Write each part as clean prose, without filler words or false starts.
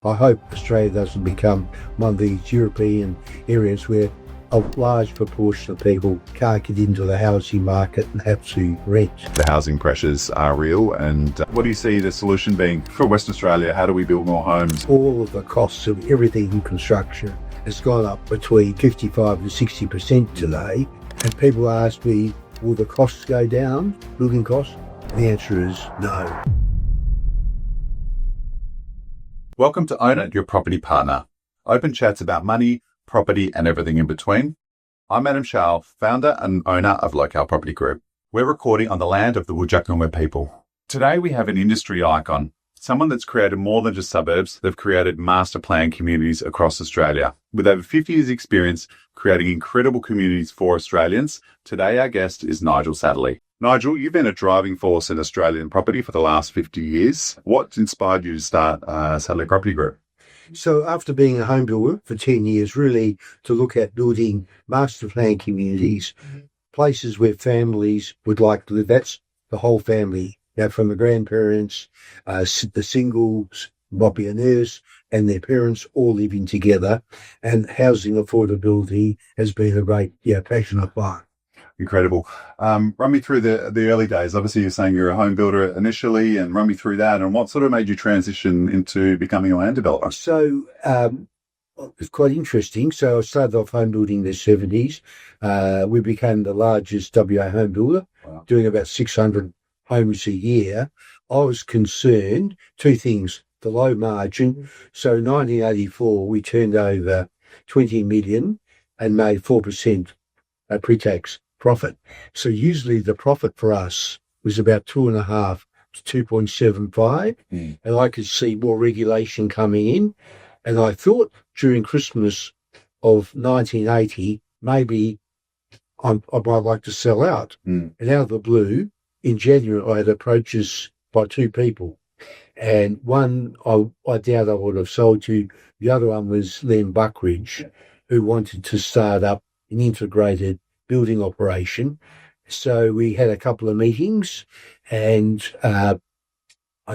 I hope Australia doesn't become one of these European areas where a large proportion of people can't get into the housing market and have to rent. The housing pressures are real, and what do you see the solution being for Western Australia? How do we build more homes? All of the costs of everything in construction has gone up between 55 to 60% today, and people ask me, will the costs go down, building costs? The answer is no. Welcome to Own It, your property partner. Open chats about money, property, and everything in between. I'm Adam Shao, founder and owner of Locale Property Group. We're recording on the land of the Whadjuk people. Today we have an industry icon, someone that's created more than just suburbs. They've created master plan communities across Australia. With over 50 years experience creating incredible communities for Australians, today our guest is Nigel Satterley. Nigel, you've been a driving force in Australian property for the last 50 years. What inspired you to start Satterley Property Group? So after being a home builder for 10 years, really to look at building master plan communities, places where families would like to live. That's the whole family, from the grandparents, the singles, billionaires, and their parents all living together. And housing affordability has been a great passion of mine. Incredible. Run me through the early days. Obviously, you're saying you're a home builder initially, and run me through that and what sort of made you transition into becoming a land developer. So it's quite interesting. So I started off home building in the 70s. We became the largest WA home builder, doing about 600 homes a year. I was concerned, two things, the low margin. So in 1984, we turned over 20 million and made 4% pre-tax profit. So usually the profit for us was about 2.5 to 2.75, and I could see more regulation coming in. And I thought during Christmas of 1980, maybe I might like to sell out. And out of the blue, in January, I had approaches by two people. And one I doubt I would have sold to. The other one was Len Buckridge, who wanted to start up an integrated building operation. So we had a couple of meetings, and I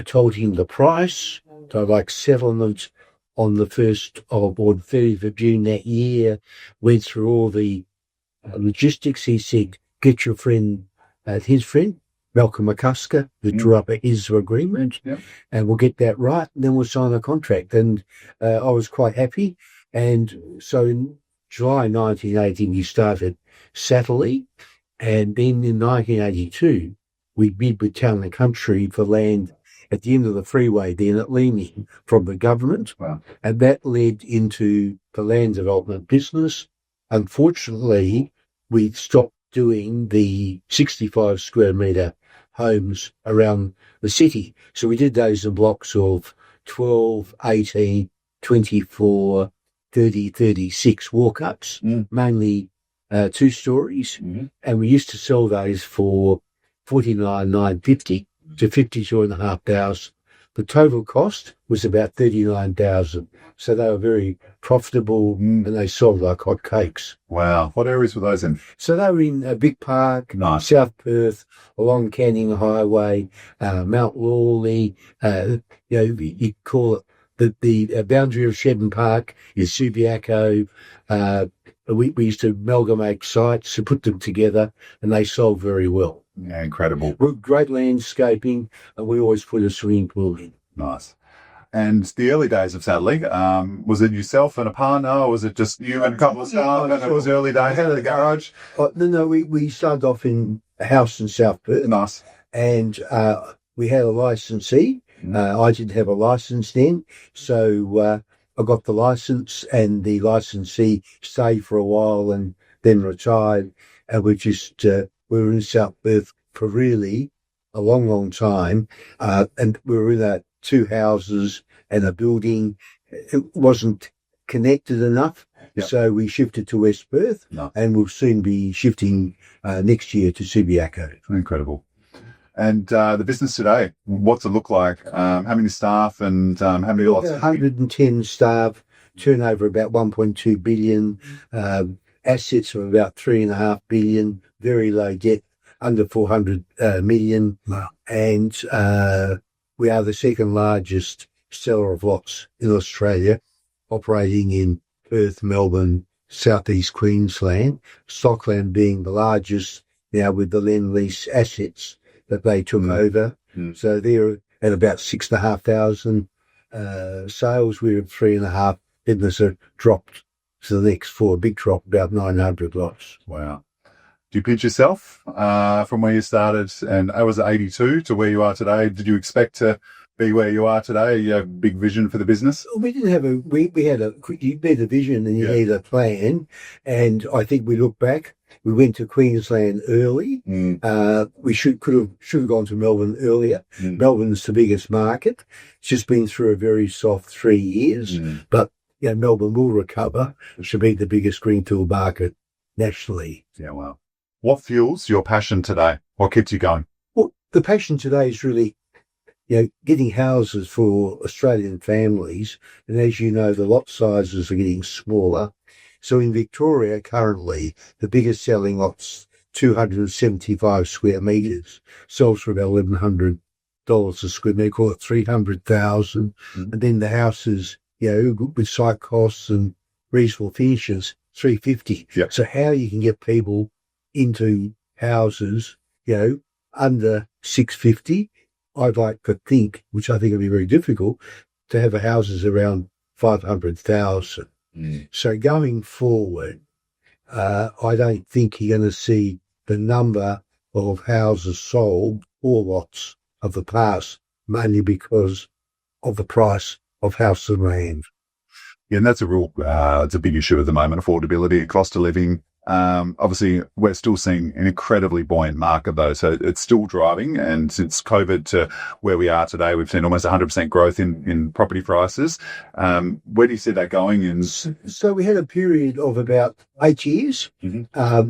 told him the price. So I'd like settlement on the 1st or the 30th of June that year. Went through all the logistics. He said, get your friend, his friend, Malcolm McCusker, who drew up his agreement, and we'll get that right, and then we'll sign a contract. And I was quite happy. And so in July 1980, we started Satterley, and then in 1982, we bid with Town and Country for land at the end of the freeway then at Leeming from the government. Wow. And that led into the land development business. Unfortunately, we stopped doing the 65 square metre homes around the city. So we did those in blocks of 12, 18, 24, 30, 36 walk-ups, mainly 2 stories. And we used to sell those for $49,950 to $52,500. The total cost was about $39,000. So they were very profitable, and they sold like hotcakes. Wow. What areas were those in? So they were in a big park, Nice. South Perth, along Canning Highway, Mount Lawley. You call it the boundary of Shedden Park is Subiaco. We used to amalgamate sites to put them together, and they sold very well. Yeah, incredible. Great landscaping, and we always put a swimming pool in. Nice. And the early days of Satterley, was it yourself and a partner, or was it just you and a couple of staff? And it was early days in the garage? No, we started off in a house in South Perth. Nice. And we had a licensee. I didn't have a license then, so I got the license, and the licensee stayed for a while and then retired. And we were in South Perth for really a long, long time. And we were in 2 houses and a building. It wasn't connected enough. Yep. So we shifted to West Perth, and we'll soon be shifting next year to Subiaco. Incredible. And the business today, what's it look like? How many staff and how many lots? 110 staff, turnover about 1.2 billion, assets of about 3.5 billion, very low debt, under 400 million. Wow. And we are the second largest seller of lots in Australia, operating in Perth, Melbourne, southeast Queensland, Stockland being the largest now with the Lend-Lease assets that they took over. So they're at about 6,500 sales. We're at 3.5. Then there's a drop to the next four, a big drop, about 900 lots. Wow. Do you pitch yourself from where you started, and I was at 82 to where you are today? Did you expect to be where you are today? You have a big vision for the business? We didn't have we had you had a vision and you had a plan. And I think we look back, we went to Queensland early. We should have gone to Melbourne earlier. Melbourne's the biggest market. It's just been through a very soft 3 years, but Melbourne will recover. It should be the biggest greenfield market nationally. Yeah, wow. What fuels your passion today? What keeps you going? Well, the passion today is really, getting houses for Australian families. And as you know, the lot sizes are getting smaller. So in Victoria, currently, the biggest selling lot's 275 square metres, sells for about $1,100 a square metre, call it 300,000. And then the houses, with site costs and reasonable finishes, 350. Yep. So how you can get people into houses, under 650, I'd like to think, which I think would be very difficult, to have houses around 500,000. So going forward, I don't think you're going to see the number of houses sold or lots of the past, mainly because of the price of house and land. Yeah, and that's it's a big issue at the moment, affordability, cost of living. Obviously, we're still seeing an incredibly buoyant market, though, so it's still driving. And since COVID to where we are today, we've seen almost 100% growth in property prices. Where do you see that going? So we had a period of about 8 years, growing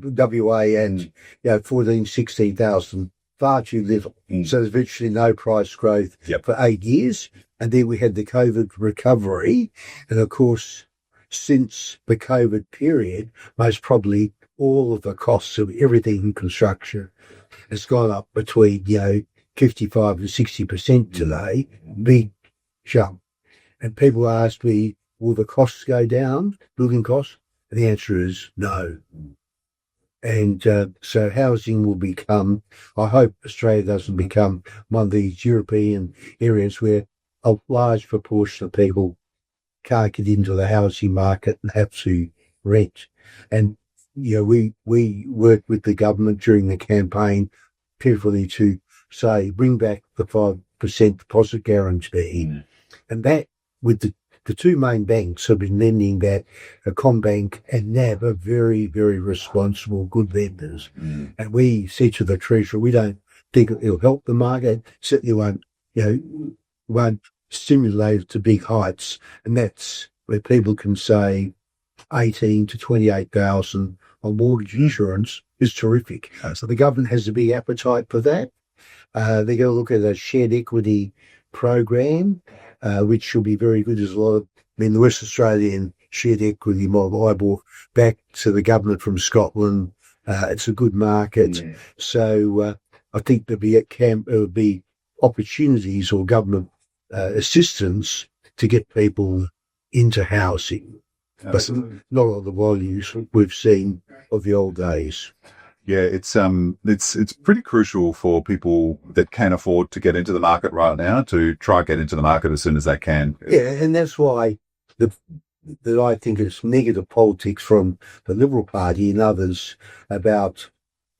WA and 14,000, 16,000, far too little. So there's virtually no price growth for 8 years. And then we had the COVID recovery. And of course, since the COVID period, most probably all of the costs of everything in construction has gone up between, 55 to 60% today. Big jump. And people ask me, will the costs go down, building costs? And the answer is no. And so housing will become, I hope Australia doesn't become one of these European areas where a large proportion of people can't get into the housing market and have to rent. And, we worked with the government during the campaign carefully to say, bring back the 5% deposit guarantee. And that, with the two main banks have been lending that, CommBank and NAB are very, very responsible, good lenders. And we said to the Treasurer, we don't think it'll help the market, certainly won't stimulate it to big heights. And that's where people can say 18 to 28,000 on mortgage insurance is terrific. So the government has a big appetite for that. They're going to look at a shared equity program, which should be very good. There's a lot of, the West Australian shared equity model I brought back to the government from Scotland. It's a good market. So I think there'll be opportunities or government assistance to get people into housing. Absolutely. But not all the volumes we've seen of the old days. Yeah, it's pretty crucial for people that can afford to get into the market right now to try and get into the market as soon as they can. Yeah, and that's why that I think it's negative politics from the Liberal Party and others about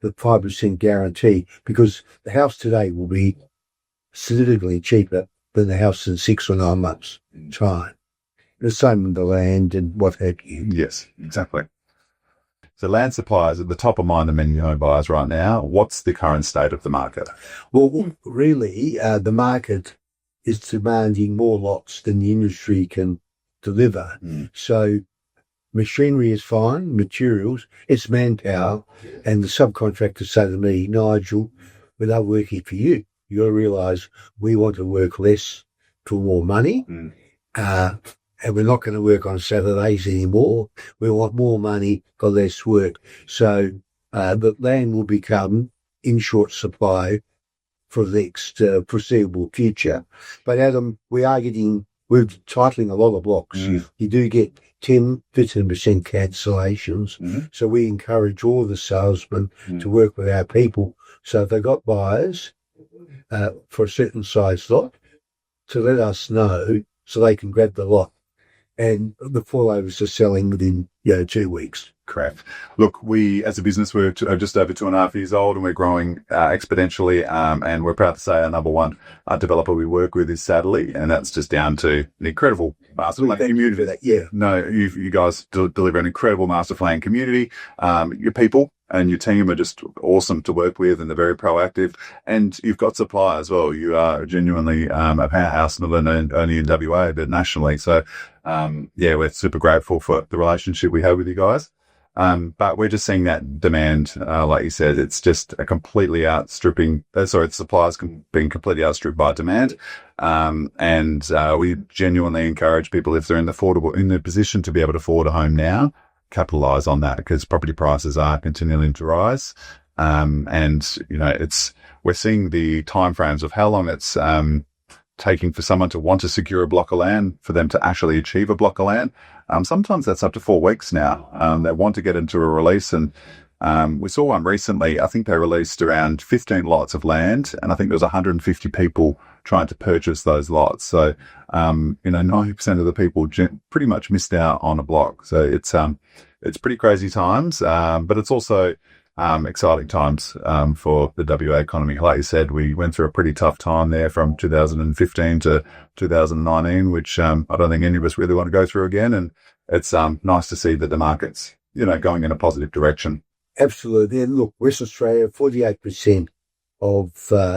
the 5% guarantee, because the house today will be significantly cheaper than the house in 6 or 9 months' time. The same with the land and what have you. Yes, exactly. So land supply is at the top of mind of many home buyers right now. What's the current state of the market? Well, really, the market is demanding more lots than the industry can deliver. So machinery is fine, materials, it's manpower, and the subcontractors say to me, Nigel, we're not working for you. You got to realise we want to work less for more money. And we're not going to work on Saturdays anymore. We want more money for less work. So the land will become in short supply for the next foreseeable future. But Adam, we're titling a lot of blocks. You do get 10-15% cancellations. So we encourage all the salesmen to work with our people. So if they've got buyers for a certain size lot, to let us know so they can grab the lot. And the fallovers are selling within 2 weeks. Correct. Look, we as a business, we're just over 2.5 years old, and we're growing exponentially. And we're proud to say our number one developer we work with is Satterley, and that's just down to an incredible master plan community. For that, yeah. No, you guys deliver an incredible master plan community. Your people and your team are just awesome to work with, and they're very proactive. And you've got supply as well. You are genuinely a powerhouse, not only in WA but nationally. So, we're super grateful for the relationship we have with you guys. But we're just seeing that demand, like you said, it's just a completely outstripping, supplies being completely outstripped by demand. We genuinely encourage people, if they're in the position to be able to afford a home now, capitalize on that, because property prices are continuing to rise. We're seeing the timeframes of how long it's, taking for someone to want to secure a block of land, for them to actually achieve a block of land. Sometimes that's up to 4 weeks now. They want to get into a release, and we saw one recently. I think they released around 15 lots of land, and I think there was 150 people trying to purchase those lots. So, 90% of the people pretty much missed out on a block. So it's pretty crazy times, but it's also exciting times for the WA economy. Like you said, we went through a pretty tough time there from 2015 to 2019, which I don't think any of us really want to go through again. And it's nice to see that the market's going in a positive direction. Absolutely. And look, West Australia, 48% of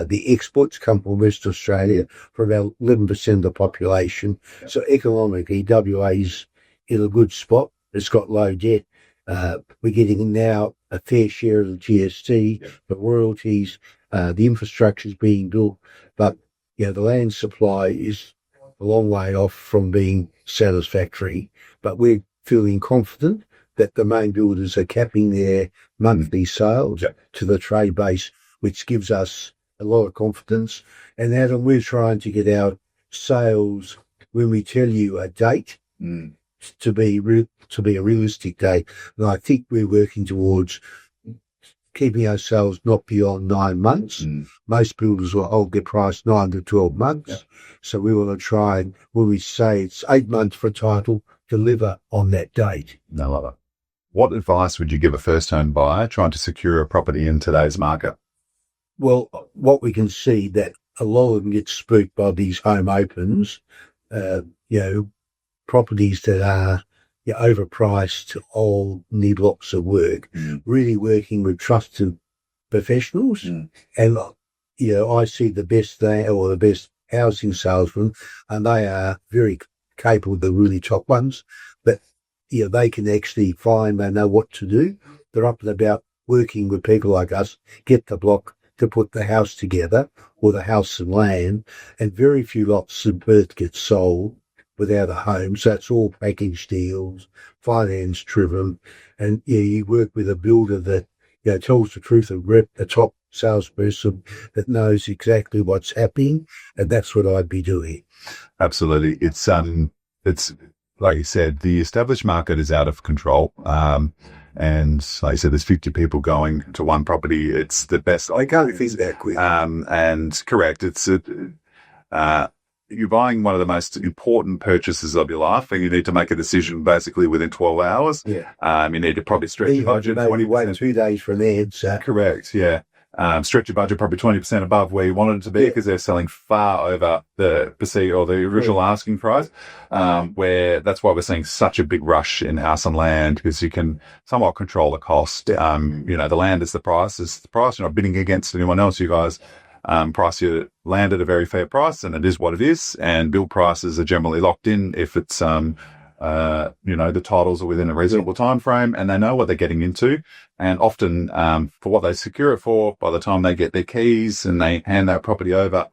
the exports come from West Australia, for about 11% of the population. Yep. So economically, WA's in a good spot. It's got low debt. We're getting now a fair share of the GST, the royalties, the infrastructure is being built, but the land supply is a long way off from being satisfactory. But we're feeling confident that the main builders are capping their monthly sales to the trade base, which gives us a lot of confidence. And Adam, we're trying to get our sales, when we tell you a date, to be a realistic date. And I think we're working towards keeping ourselves not beyond 9 months. Most builders will hold their price 9 to 12 months. Yep. So we want to try, and when we say it's 8 months for a title, deliver on that date. I love it. What advice would you give a first-home buyer trying to secure a property in today's market? Well, what we can see that a lot of them get spooked by these home opens, properties that are overpriced or need lots of work, really working with trusted professionals. And, I see the best housing salesmen, and they are very capable, the really top ones, but, they can actually they know what to do. They're up and about working with people like us, get the block to put the house together, or the house and land, and very few lots in Perth get sold without a home. So it's all package deals, finance driven, and you work with a builder that tells the truth and a top salesperson that knows exactly what's happening, and that's what I'd be doing. Absolutely. It's like you said, the established market is out of control. And like I said, there's 50 people going to one property. It's the best. I can't think that quick. And correct. It's you're buying one of the most important purchases of your life, and you need to make a decision basically within 12 hours. Yeah. You need to probably stretch your budget. Maybe wait 2 days from there. So. Correct. Yeah. Stretch your budget probably 20% above where you wanted it to be, because they're selling far over the perceived or the original asking price. Where that's why we're seeing such a big rush in house and land, because you can somewhat control the cost. The land is the price. You're not bidding against anyone else. You guys price your land at a very fair price, and it is what it is. And build prices are generally locked in if it's the titles are within a reasonable time frame, and they know what they're getting into. And often, for what they secure it for, by the time they get their keys and they hand that property over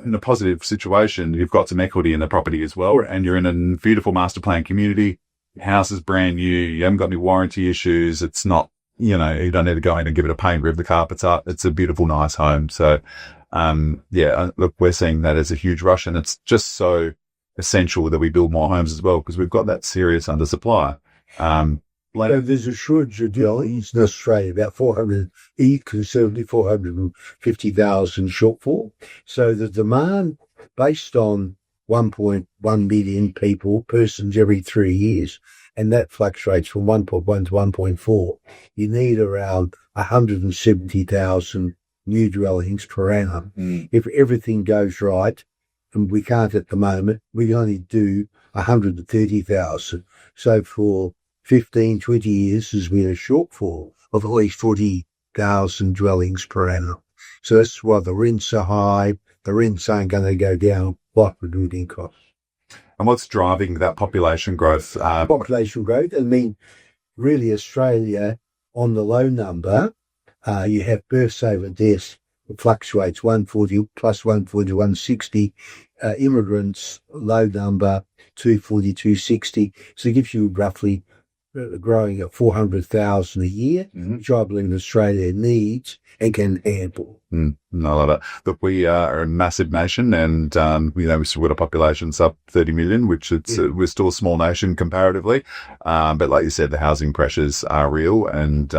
in a positive situation, you've got some equity in the property as well. And you're in a beautiful master plan community. Your house is brand new. You haven't got any warranty issues. It's not, you don't need to go in and give it a paint, rip the carpets up. It's a beautiful, nice home. So, Look, we're seeing that as a huge rush, and it's just so essential that we build more homes as well, because we've got that serious undersupply. So there's a shortage of dwellings in Australia, about 450,000 shortfall. So the demand, based on 1.1 million persons every 3 years, and that fluctuates from 1.1 to 1.4, you need around 170,000 new dwellings per annum. If everything goes right, and we can't at the moment, we only do 130,000. So for 15, 20 years, there's been a shortfall of at least 40,000 dwellings per annum. So that's why the rents are high. The rents aren't going to go down like the building costs. And what's driving that population growth? Population growth, I mean, really Australia, on the low number, you have births over deaths. It fluctuates 140 plus 140, 160. Immigrants, low number, 240, 260. So it gives you roughly growing at 400,000 a year, which I believe Australia needs and can handle. I love it. Look, we are a massive nation, and we've still got a population sub 30 million, which we're still a small nation comparatively. But like you said, the housing pressures are real. And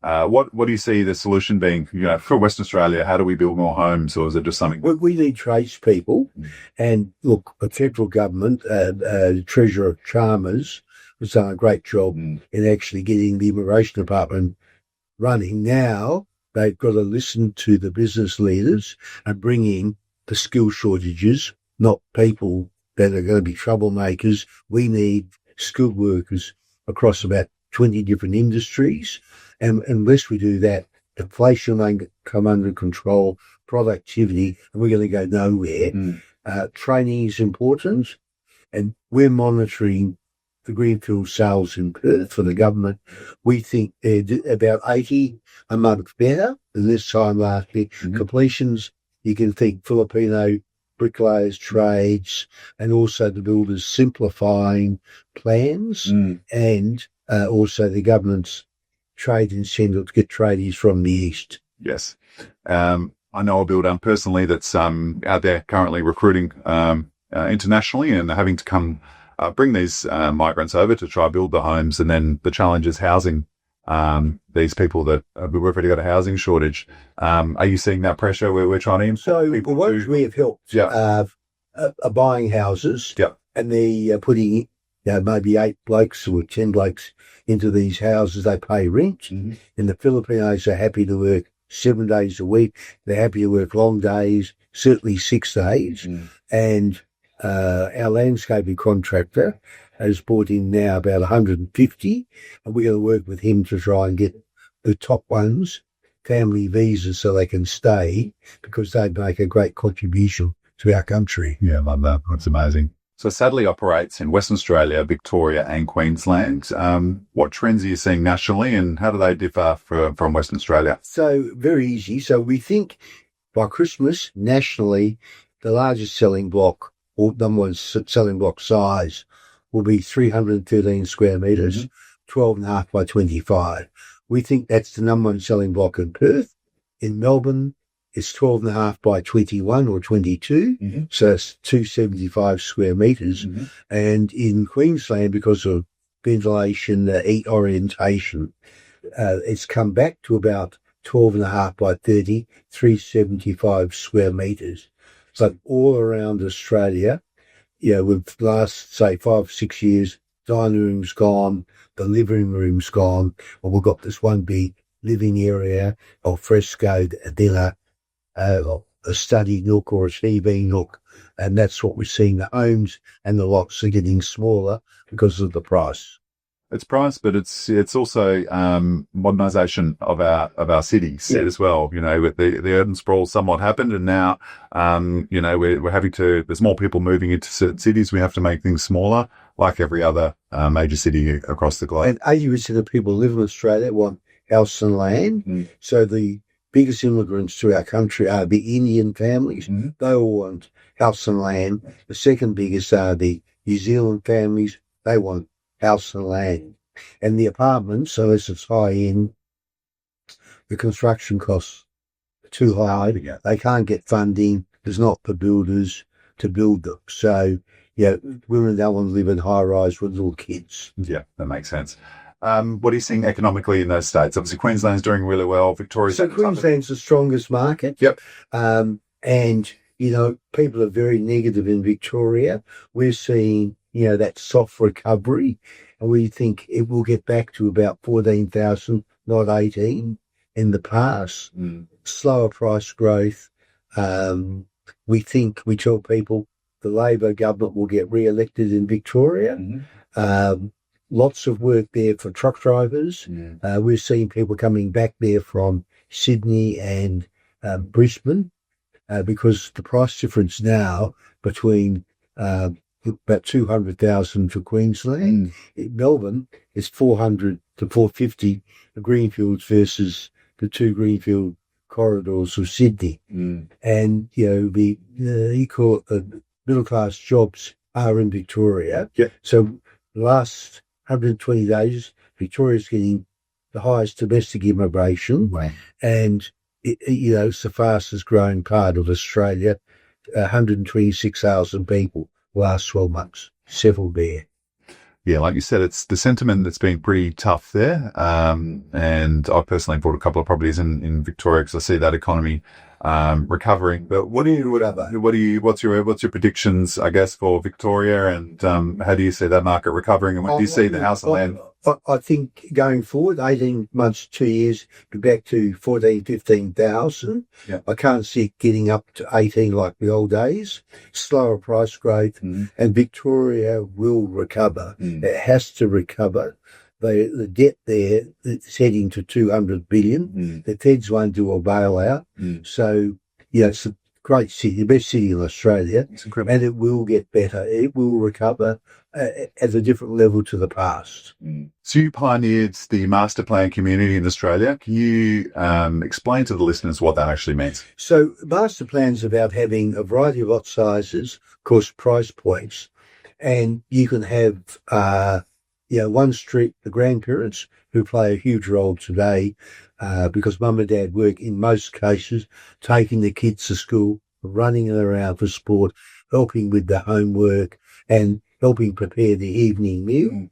what do you see the solution being? For Western Australia, how do we build more homes, or is it just something? We need tradespeople, and look, the federal government, Treasurer Chalmers, has done a great job in actually getting the immigration department running. Now they've got to listen to the business leaders and bring in the skill shortages, not people that are going to be troublemakers. We need skilled workers across about 20 different industries. And unless we do that, inflation won't come under control, productivity, and we're going to go nowhere. Training is important, and we're monitoring the greenfield sales in Perth for the government. We think they're about 80 a month better than this time last year. Completions, you can think Filipino bricklayers, trades, and also the builders simplifying plans, and also the government's trade incentive to get tradies from the east. Yes. I know a builder personally that's out there currently recruiting internationally and having to come bring these migrants over to try build the homes, and then the challenge is housing these people that we've already got a housing shortage. Are you seeing that pressure where we're trying to? So the ones we have helped are buying houses, and they're putting maybe 8 blokes or 10 blokes into these houses. They pay rent, and the Filipinos are happy to work 7 days a week. They're happy to work long days, certainly 6 days, and our landscaping contractor has brought in now about 150, and we're going to work with him to try and get the top ones family visas so they can stay, because they make a great contribution to our country. Yeah, I love that. That's amazing. So Satterley operates in Western Australia, Victoria and Queensland. What trends are you seeing nationally, and how do they differ from Western Australia? So very easy. So we think by Christmas, nationally, the largest selling block, or number one selling block size, will be 313 square metres, 12.5 by 25. We think that's the number one selling block in Perth. In Melbourne, it's 12.5 by 21 or 22, so it's 275 square metres. And in Queensland, because of ventilation, heat orientation, it's come back to about 12.5 by 30, 375 square metres. So all around Australia, with the last, say, 5 or 6 years, dining room's gone, the living room's gone, and we've got this one big living area, al fresco dinner, a study nook or a TV nook, and that's what we're seeing. The homes and the lots are getting smaller because of the price. It's price, but it's also modernisation of our cities as well. With the urban sprawl somewhat happened, and now we're having to. There's more people moving into certain cities. We have to make things smaller, like every other major city across the globe. And 80% of people live in Australia want house and land. So the biggest immigrants to our country are the Indian families. They all want house and land. The second biggest are the New Zealand families. They want house and land. And the apartments, so as it's high in, the construction costs too high. Yeah. They can't get funding. There's not the builders to build them. So, women don't want to live in high rise with little kids. Yeah, that makes sense. What are you seeing economically in those states? Obviously, Queensland's doing really well. Victoria's Queensland's the strongest market. Yep. And people are very negative in Victoria. We're seeing that soft recovery, and we think it will get back to about 14,000, not 18 in the past. Slower price growth. We tell people the Labor government will get re-elected in Victoria. Lots of work there for truck drivers. We're seeing people coming back there from Sydney and Brisbane because the price difference now between about 200,000 for Queensland. Melbourne is 400 to 450 the greenfields versus the two greenfield corridors of Sydney. And you call it the middle class jobs are in Victoria. So the last 120 days, Victoria's getting the highest domestic immigration, and it's the fastest growing part of Australia. 126,000 people last 12 months settled there. Yeah, like you said, it's the sentiment that's been pretty tough there. And I personally bought a couple of properties in Victoria because I see that economy recovering. But what's your predictions, I guess, for Victoria, and how do you see that market recovering, and when do you see the house and land? I think going forward, 18 months, 2 years, be back to 14, 15,000. I can't see it getting up to 18 like the old days. Slower price growth, and Victoria will recover. It has to recover. The debt there is heading to 200 billion. The Feds won't do a bailout. So, it's a great city, the best city in Australia, and it will get better. It will recover at a different level to the past. So you pioneered the master plan community in Australia. Can you explain to the listeners what that actually means? So master plan's about having a variety of lot sizes, of course, price points, and you can have one street, the grandparents, who play a huge role today because mum and dad work in most cases, taking the kids to school, running around for sport, helping with the homework, and helping prepare the evening meal.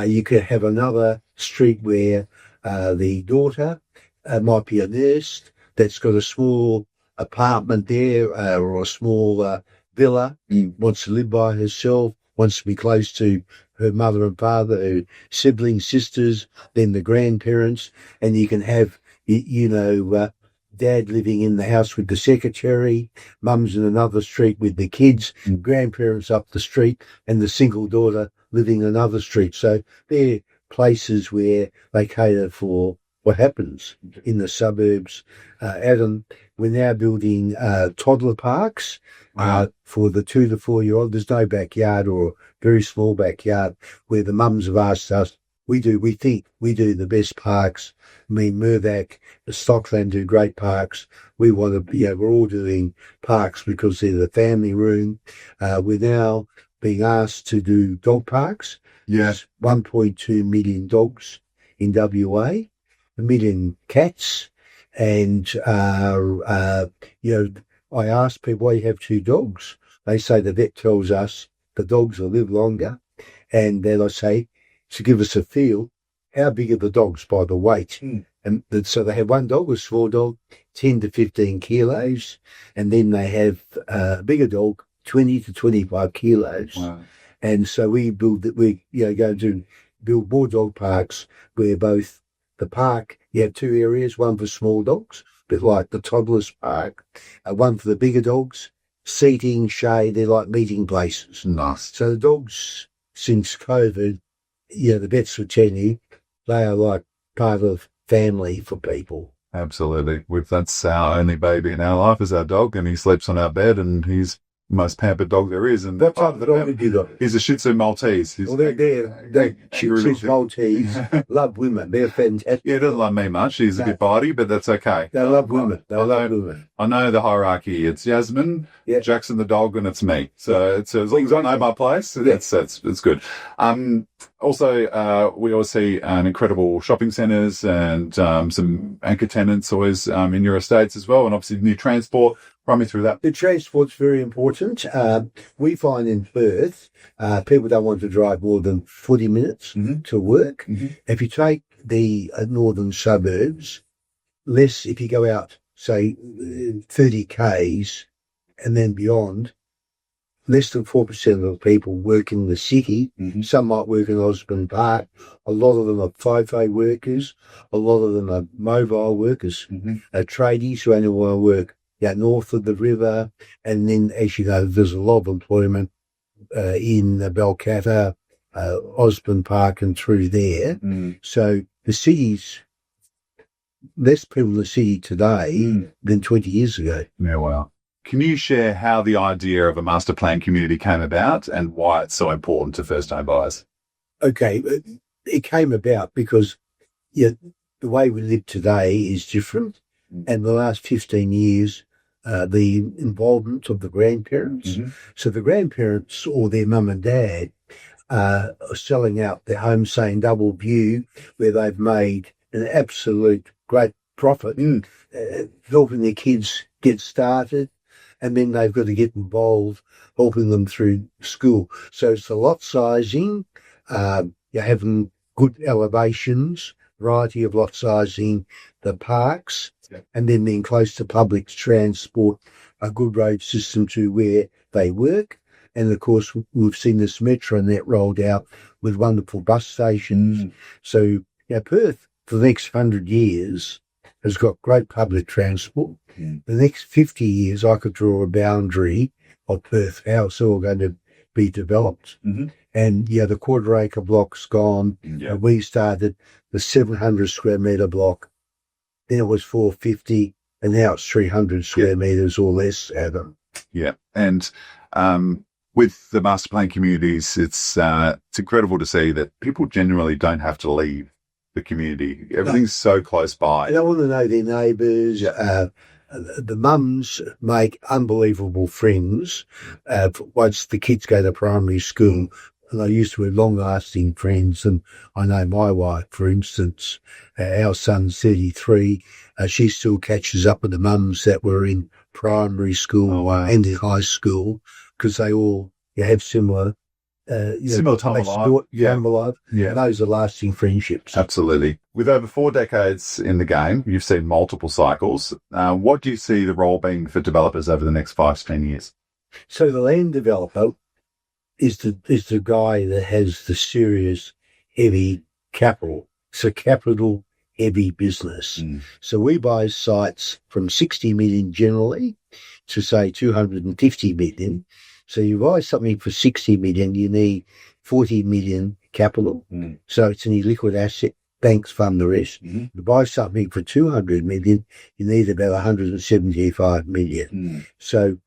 You could have another street where the daughter might be a nurse that's got a small apartment there or a small villa, wants to live by herself, wants to be close to her mother and father, her siblings, sisters, then the grandparents, and you can have, dad living in the house with the secretary, mum's in another street with the kids, grandparents up the street, and the single daughter living in another street. So they're places where they cater for what happens in the suburbs. Adam, we're now building toddler parks for the 2 to 4 year old. There's no backyard or very small backyard where the mums have asked us. We think we do the best parks. I mean, Mirvac, Stockland do great parks. We want to, we're all doing parks because they're the family room. We're now being asked to do dog parks. There's 1.2 million dogs in WA, 1 million cats. And, I ask people, why you have 2 dogs? They say the vet tells us the dogs will live longer. And then I say, to give us a feel, how big are the dogs by the weight? And so they have one dog, a small dog, 10 to 15 kilos. And then they have a bigger dog, 20 to 25 kilos. Wow. And so we're going to build more dog parks where both the park, you have 2 areas, one for small dogs, a bit like the toddlers park, one for the bigger dogs, seating, shade, they're like meeting places. Nice. So the dogs, since COVID, the vets will tell you, they are like part of family for people. Absolutely. That's our only baby in our life is our dog, and he sleeps on our bed, and he's most pampered dog there is. And What type of dog have you got? he's a Shih Tzu Maltese. Well, they're Shih Tzus Maltese. Love women. They're fantastic. Yeah, he doesn't love me much. He's a bit bitey, but that's okay. They love women. They love women. I know the hierarchy. It's Yasmin, Jackson the dog, and it's me. So it's as long as I know my place, it's good. Also, we always see incredible shopping centres and some anchor tenants always in your estates as well, and obviously new transport. Run me through that. The transport's very important. We find in Perth, people don't want to drive more than 40 minutes to work. If you take the northern suburbs, less if you go out, say, 30 Ks and then beyond, less than 4% of the people work in the city. Some might work in Osborne Park. A lot of them are FIFO workers. A lot of them are mobile workers, tradies who only want to work north of the river. And then, as you know, there's a lot of employment in Balcatta, Osborne Park and through there. So the city's less people in the city today than 20 years ago. Yeah, wow. Can you share how the idea of a master plan community came about and why it's so important to first home buyers? Okay, it came about because the way we live today is different. And the last 15 years, the involvement of the grandparents. So the grandparents or their mum and dad are selling out their home, saying Double View, where they've made an absolute great profit, helping their kids get started. And then they've got to get involved, helping them through school. So it's the lot sizing, you're having good elevations, variety of lot sizing, the parks, and then being close to public transport, a good road system to where they work. And of course, we've seen this metro net rolled out with wonderful bus stations. So Perth, for the next 100 years, has got great public transport. The next 50 years, I could draw a boundary of Perth, how it's all going to be developed. And, the quarter-acre block's gone. We started the 700 square metre block. Then it was 450, and now it's 300 square metres or less, Adam. Yeah, and with the master plan communities, it's incredible to see that people generally don't have to leave the community. Everything's so close by. They don't want to know their neighbours. The mums make unbelievable friends once the kids go to primary school. And they used to have long-lasting friends. And I know my wife, for instance, our son's 33. She still catches up with the mums that were in primary school and in high school because they all have similar similar time of life. And those are lasting friendships. Absolutely. With over 4 decades in the game, you've seen multiple cycles. What do you see the role being for developers over the next 5 to 10 years? So the land developer is the guy that has the serious, heavy capital. It's a capital heavy business. So we buy sites from 60 million generally to say 250 million. So you buy something for 60 million, you need 40 million capital. So it's an illiquid asset. Banks fund the rest. You buy something for 200 million, you need about 175 million. So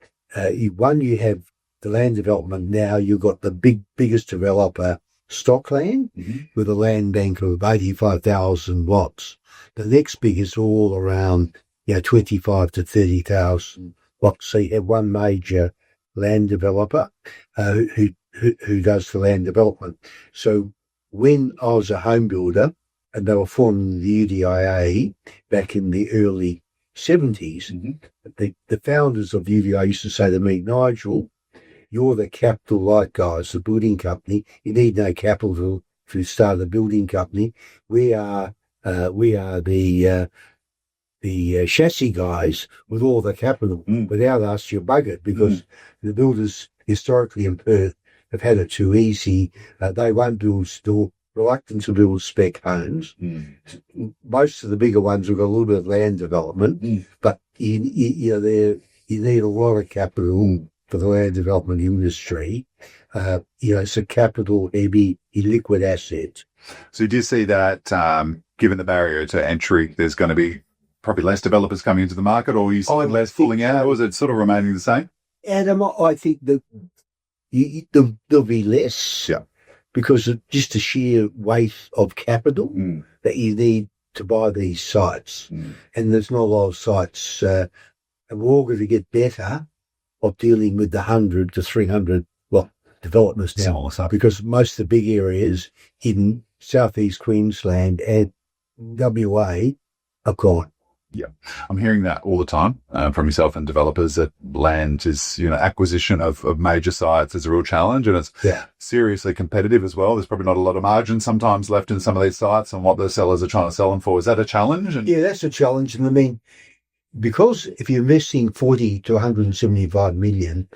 you have the land development now. You've got the biggest developer, Stockland, with a land bank of 85,000 lots. The next biggest all around 25 to 30,000 lots. So you have one major land developer who does the land development. So when I was a home builder, and they were forming the UDIA back in the early 70s, the founders of the UDIA used to say to me, Nigel, you're the capital light guys, the building company. You need no capital to start a building company. We are the chassis guys with all the capital. Without us, you're buggered because the builders historically in Perth have had it too easy. They won't build still, reluctant to build spec homes. Most of the bigger ones have got a little bit of land development, but you need a lot of capital for the land development industry. It's a capital heavy, illiquid asset. So do you see that, given the barrier to entry, there's going to be probably less developers coming into the market, or are you seeing less falling out, or is it sort of remaining the same? Adam, I think that there'll be less. Yeah. Because of just the sheer weight of capital that you need to buy these sites. And there's not a lot of sites. And we're all going to get better of dealing with the 100 to 300, developments now. Because most of the big areas in southeast Queensland and WA are gone. Yeah, I'm hearing that all the time from yourself and developers that land is, acquisition of major sites is a real challenge, and it's seriously competitive as well. There's probably not a lot of margin sometimes left in some of these sites and what the sellers are trying to sell them for. Is that a challenge? Yeah, that's a challenge. And I mean, because if you're investing 40 to 175 million,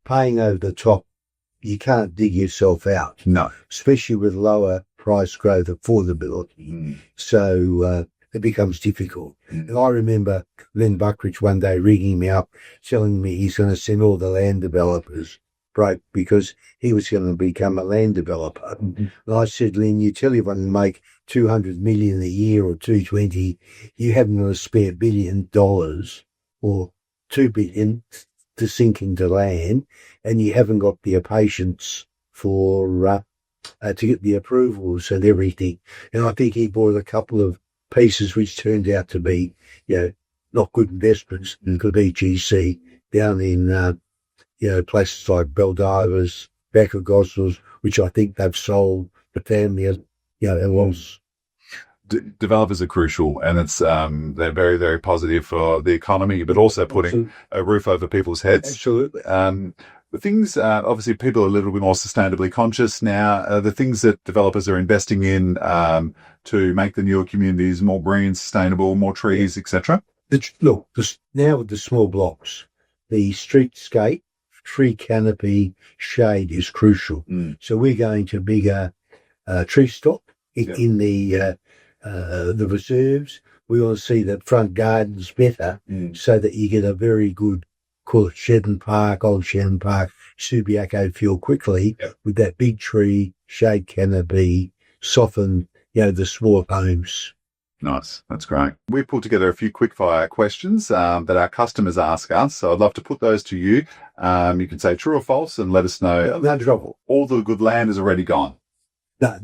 paying over the top, you can't dig yourself out. No. Especially with lower price growth affordability. So, it becomes difficult. And I remember Len Buckridge one day ringing me up, telling me he's going to send all the land developers broke because he was going to become a land developer. And I said, Len, you tell everyone to make 200 million a year or 220, you haven't got a spare $1 billion or $2 billion to sink into land, and you haven't got the patience for to get the approvals and everything. And I think he bought a couple of pieces which turned out to be, not good investments, good EGC down in, places like Baldivers, back of Gosnells, which I think they've sold the family at, a loss. Developers are crucial, and it's they're very, very positive for the economy, but also putting a roof over people's heads. Absolutely. The things, obviously, people are a little bit more sustainably conscious now. The things that developers are investing in to make the newer communities more green, sustainable, more trees, etc. Look, now with the small blocks, the streetscape, tree canopy, shade is crucial. So we're going to bigger tree stock in the reserves. We want to see that front gardens better so that you get a very good, call it Shedden Park, Old Shedden Park, Subiaco feel quickly with that big tree, shade canopy, soften, the small homes. Nice. That's great. We pulled together a few quickfire questions that our customers ask us. So I'd love to put those to you. You can say true or false and let us know. No trouble. All the good land is already gone. No,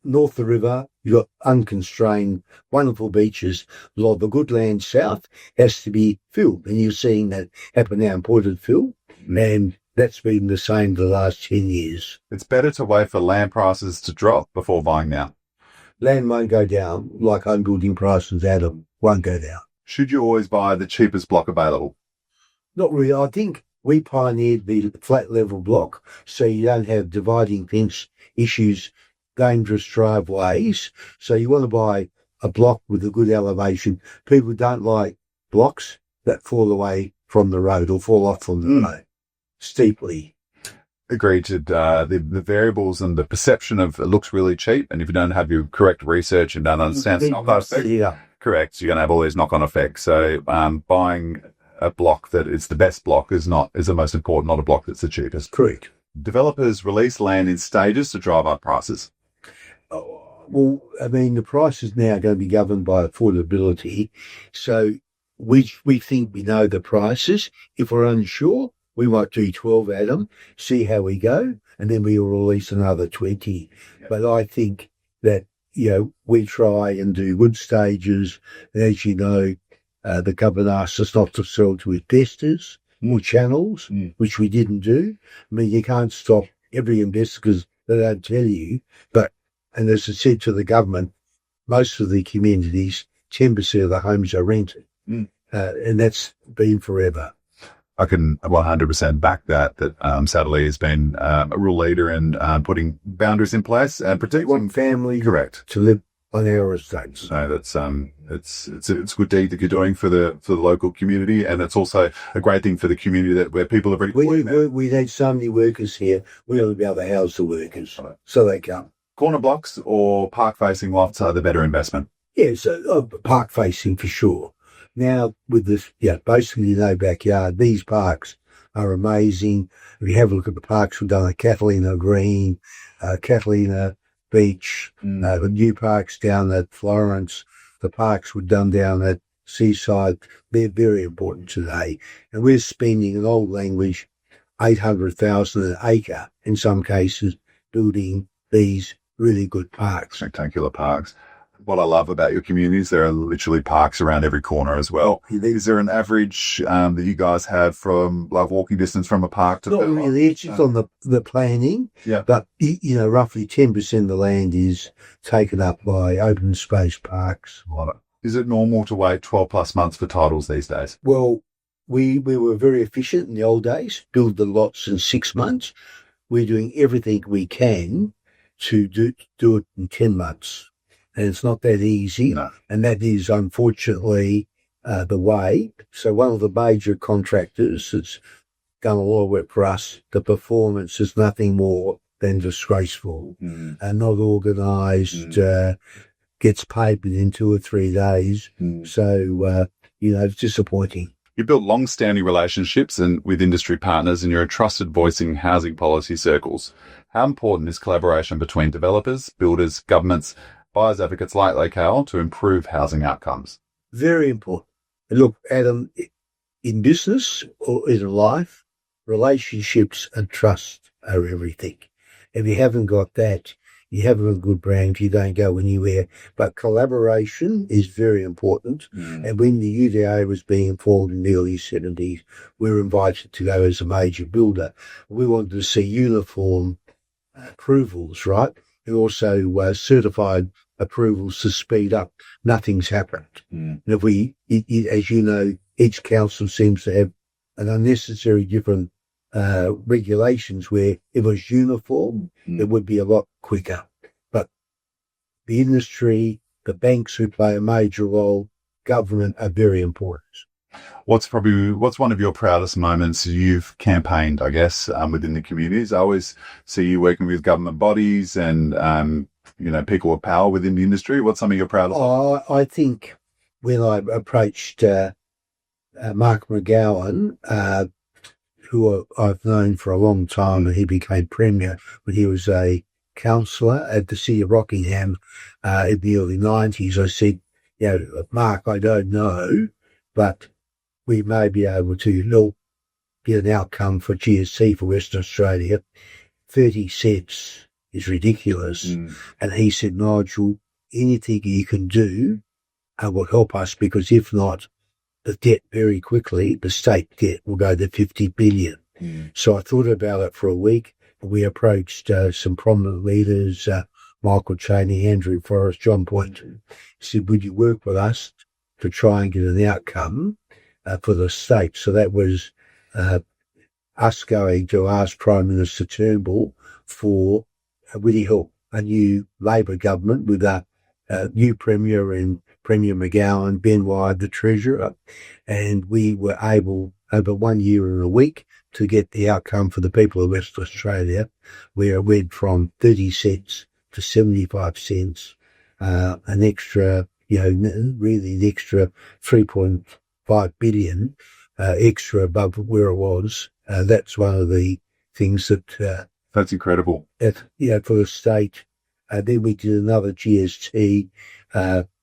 north of the river, you've got unconstrained, wonderful beaches. A lot of the good land south has to be filled. And you're seeing that happen now in Porterville. And that's been the same the last 10 years. It's better to wait for land prices to drop before buying now. Land won't go down like home building prices, Adam, won't go down. Should you always buy the cheapest block available? Not really. I think we pioneered the flat level block so you don't have dividing fence issues, dangerous driveways. So you want to buy a block with a good elevation. People don't like blocks that fall away from the road or fall off from the road steeply. Agreed to the variables and the perception of it looks really cheap, and if you don't have your correct research and don't understand it's knock-on effect, correct, you're going to have all these knock-on effects. So buying a block that is the best block is the most important, not a block that's the cheapest. Correct. Developers release land in stages to drive up prices. Well, I mean, the price is now going to be governed by affordability. So we think we know the prices. If we're unsure, we might do 12, Adam, see how we go, and then we'll release another 20. Yep. But I think that, we try and do good stages. And as you know, the government asked us not to sell to investors or channels, which we didn't do. I mean, you can't stop every investor because they don't tell you. And as I said to the government, most of the communities, 10% of the homes are rented. And that's been forever. I can 100% back that Satterley has been a real leader in putting boundaries in place and protecting one family correct to live on our estates. So that's it's a good deed that you're doing for the local community, and it's also a great thing for the community where people have already. We need so many workers here. We ought to be able to house the workers, so they come. Corner blocks or park facing lofts are the better investment. Yeah, so park facing for sure. Now, with this, basically no backyard, these parks are amazing. If you have a look at the parks we've done at Catalina Green, Catalina Beach, the new parks down at Florence, the parks we've done down at seaside, they're very important today. And we're spending, in old language, 800,000 an acre in some cases building these really good parks. Spectacular parks. What I love about your communities, there are literally parks around every corner as well. Is there an average that you guys have from like walking distance from a park to? Not really. It's just on the planning. Yeah. But roughly 10% of the land is taken up by open space parks. Love it. Is it normal to wait 12 plus months for titles these days? Well, we were very efficient in the old days. Build the lots in 6 months. We're doing everything we can to do it in 10 months. And it's not that easy. No. And that is, unfortunately, the way. So one of the major contractors that's done a lot of work for us, the performance is nothing more than disgraceful and not organised, gets paid within 2 or 3 days. So, it's disappointing. You built long-standing relationships with industry partners, and you're a trusted voice in housing policy circles. How important is collaboration between developers, builders, governments, buyers advocates like Locale to improve housing outcomes? Very important. And look, Adam, in business or in life, relationships and trust are everything. If you haven't got that, you haven't a good brand, you don't go anywhere. But collaboration is very important. And when the UDA was being formed in the early 70s, we were invited to go as a major builder. We wanted to see uniform approvals, right? And also certified approvals to speed up. Nothing's happened. And if as you know, each council seems to have an unnecessary different regulations where if it was uniform, it would be a lot quicker. But the industry, the banks who play a major role, government are very important. What's one of your proudest moments you've campaigned, I guess, within the communities? I always see you working with government bodies and, people of power within the industry. What's something you're proud of? I think when I approached Mark McGowan, who I've known for a long time, and he became Premier when he was a councillor at the City of Rockingham in the early 90s. I said, Mark, I don't know, but we may be able to get an outcome for GST for Western Australia. 30 cents is ridiculous. And he said, Nigel, anything you can do will help us, because if not, the debt very quickly, the state debt will go to 50 billion. So I thought about it for a week. We approached some prominent leaders, Michael Chaney, Andrew Forrest, John Boynton. He said, would you work with us to try and get an outcome for the state? So that was us going to ask Prime Minister Turnbull for, would he help a new Labor government with a new Premier and Premier McGowan, Ben Wyatt, the Treasurer, and we were able, over 1 year and a week, to get the outcome for the people of West Australia, where it went from 30 cents to 75 cents, an extra, really an extra 3.5 billion extra above where it was. That's one of the things that... That's incredible. For the state. Then we did another GST,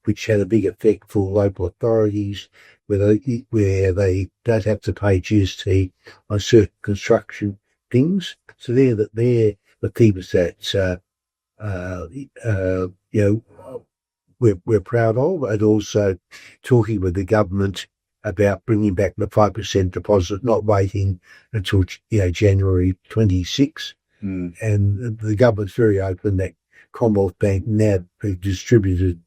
which had a big effect for local authorities, where they don't have to pay GST on certain construction things. So they're the things that we're proud of, and also talking with the government about bringing back the 5% deposit, not waiting until January 26. And the government's very open that Commonwealth Bank, NAB, who distributed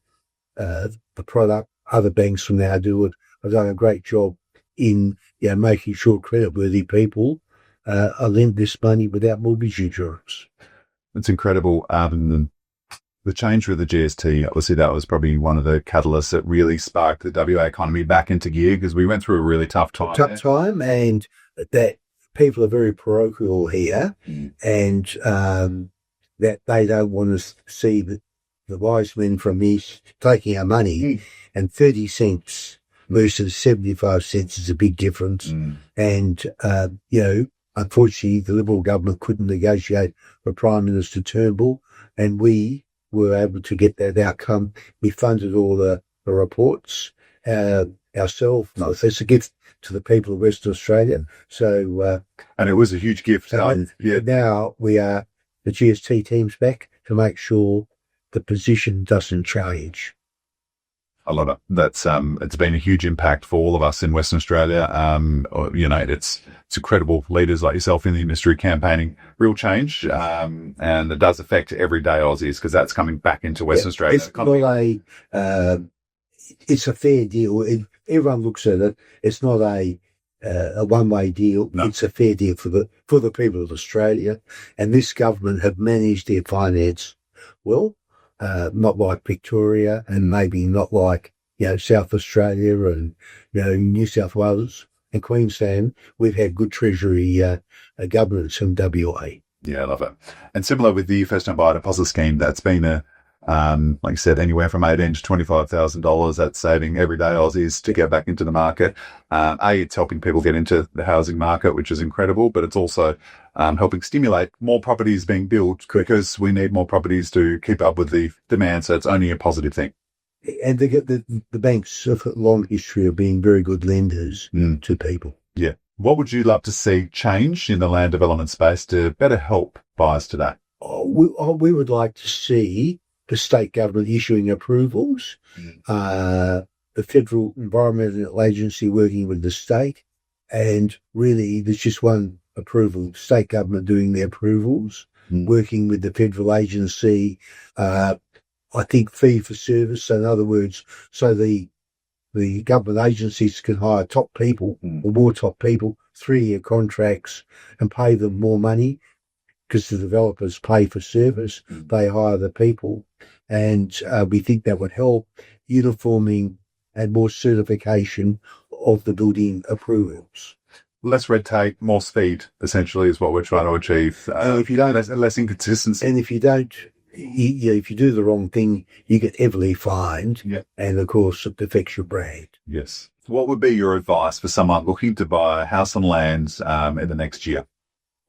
the product, other banks from now do it, have done a great job in making sure creditworthy people are lent this money without mortgage insurance. It's incredible. The change with the GST, obviously that was probably one of the catalysts that really sparked the WA economy back into gear, because we went through a really tough time. And that people are very parochial here, and that they don't want to see the wise men from East taking our money, and 30 cents versus 75 cents is a big difference. And, unfortunately, the Liberal government couldn't negotiate for Prime Minister Turnbull, and we were able to get that outcome. We funded all the reports. ourselves. No, it's a gift to the people of Western Australia. So, and it was a huge gift. Now the GST team's back to make sure the position doesn't change. I love it. That's it's been a huge impact for all of us in Western Australia. It's incredible leaders like yourself in the industry campaigning real change, and it does affect everyday Aussies because that's coming back into Western Australia. It's a fair deal. Everyone looks at it. It's not a one-way deal. No. It's a fair deal for the people of Australia, and this government have managed their finance well. Not like Victoria, and maybe not like South Australia and New South Wales and Queensland. We've had good Treasury governments from WA. Yeah, I love it. And similar with the first-time buyer deposit scheme, that's been like I said, anywhere from $18,000 to $25,000. That's saving everyday Aussies to get back into the market. It's helping people get into the housing market, which is incredible, but it's also helping stimulate more properties being built because we need more properties to keep up with the demand. So it's only a positive thing. And the banks have a long history of being very good lenders to people. Yeah. What would you love to see change in the land development space to better help buyers today? We would like to see the state government issuing approvals, the Federal Environmental Agency working with the state, and really there's just one approval, state government doing the approvals, working with the federal agency, I think fee for service. So in other words, so the government agencies can hire top people or more top people, 3-year contracts, and pay them more money because the developers pay for service. They hire the people. And we think that would help uniforming and more certification of the building approvals. Less red tape, more speed, essentially, is what we're trying to achieve. If you don't, less inconsistency. And if you don't, if you do the wrong thing, you get heavily fined. Yeah. And of course, it affects your brand. Yes. What would be your advice for someone looking to buy a house and land in the next year?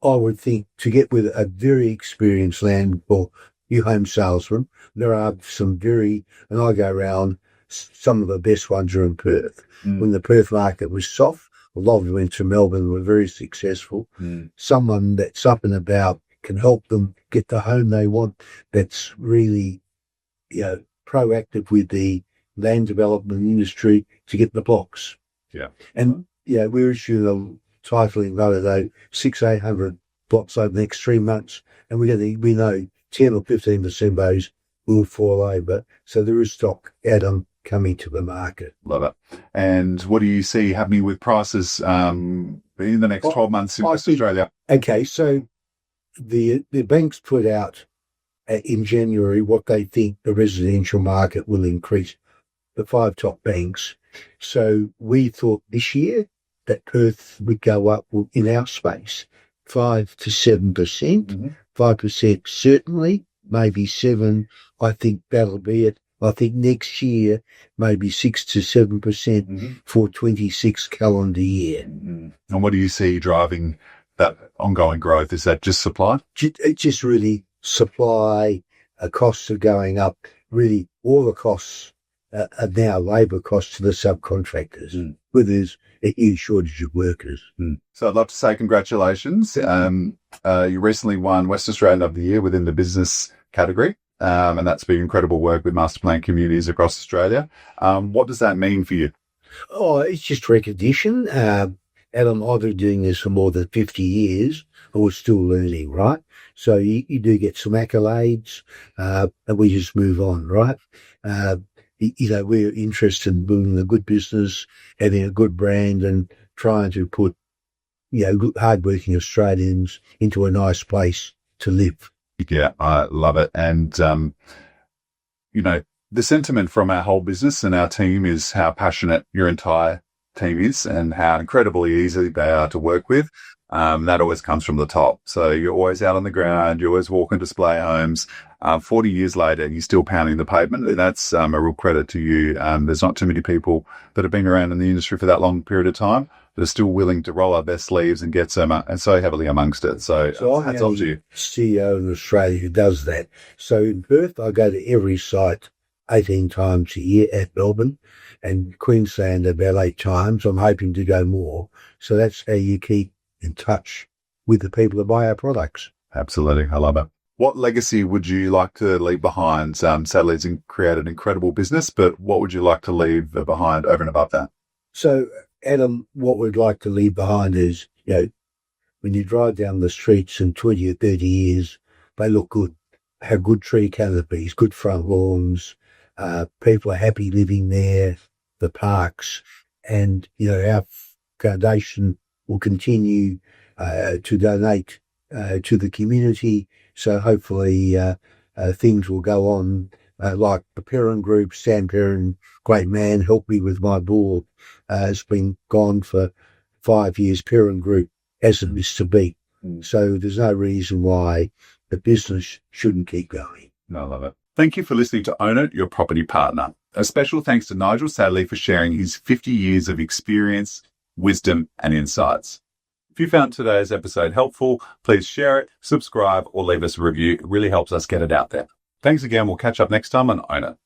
I would think to get with a very experienced land or new home salesman. There are some and I go around, some of the best ones are in Perth. When the Perth market was soft, a lot of them went to Melbourne and were very successful. Someone that's up and about can help them get the home they want, that's really, proactive with the land development industry to get the blocks. Yeah. And, we're issuing a titling, 600-800 blocks over the next 3 months, and we know 10 or 15% of those will fall over. So there is stock coming to the market. Love it. And what do you see happening with prices in the next 12 months in Australia? Okay, so the banks put out in January what they think the residential market will increase, the 5 top banks. So we thought this year that Perth would go up in our space 5 to 7%, 5% certainly, maybe 7%. I think that'll be it. I think next year maybe 6 to 7% for 26 calendar year. And what do you see driving that ongoing growth? Is that just supply? It's just really supply. Costs are going up. Really, all the costs are now labour costs to the subcontractors, where there's a huge shortage of workers. So I'd love to say congratulations. You recently won West Australian of the Year within the business category, and that's been incredible work with master plan communities across Australia. What does that mean for you? Oh, it's just recognition. And I've been doing this for more than 50 years, and we're still learning, right? So you do get some accolades, and we just move on, right? We're interested in building a good business, having a good brand, and trying to put, hardworking Australians into a nice place to live. Yeah, I love it. And, the sentiment from our whole business and our team is how passionate your entire team is and how incredibly easy they are to work with. That always comes from the top. So you're always out on the ground, you always walk and display homes. 40 years later, you're still pounding the pavement. And that's a real credit to you. There's not too many people that have been around in the industry for that long period of time that are still willing to roll up their sleeves and get so heavily amongst it. So hats off to you. CEO in Australia who does that. So in Perth, I go to every site 18 times a year at Melbourne. and Queensland about 8 times. I'm hoping to go more. So that's how you keep in touch with the people that buy our products. Absolutely. I love it. What legacy would you like to leave behind? Satterley's created an incredible business, but what would you like to leave behind over and above that? So, Adam, what we'd like to leave behind is, when you drive down the streets in 20 or 30 years, they look good, have good tree canopies, good front lawns, people are happy living there, the parks, and, our foundation will continue to donate to the community. So hopefully things will go on like the Perrin Group. Sam Perrin, great man, helped me with my board. Has been gone for 5 years. Perrin Group hasn't missed a beat. So there's no reason why the business shouldn't keep going. I love it. Thank you for listening to Own It, Your Property Partner. A special thanks to Nigel Satterley for sharing his 50 years of experience, wisdom, and insights. If you found today's episode helpful, please share it, subscribe, or leave us a review. It really helps us get it out there. Thanks again. We'll catch up next time on Own It.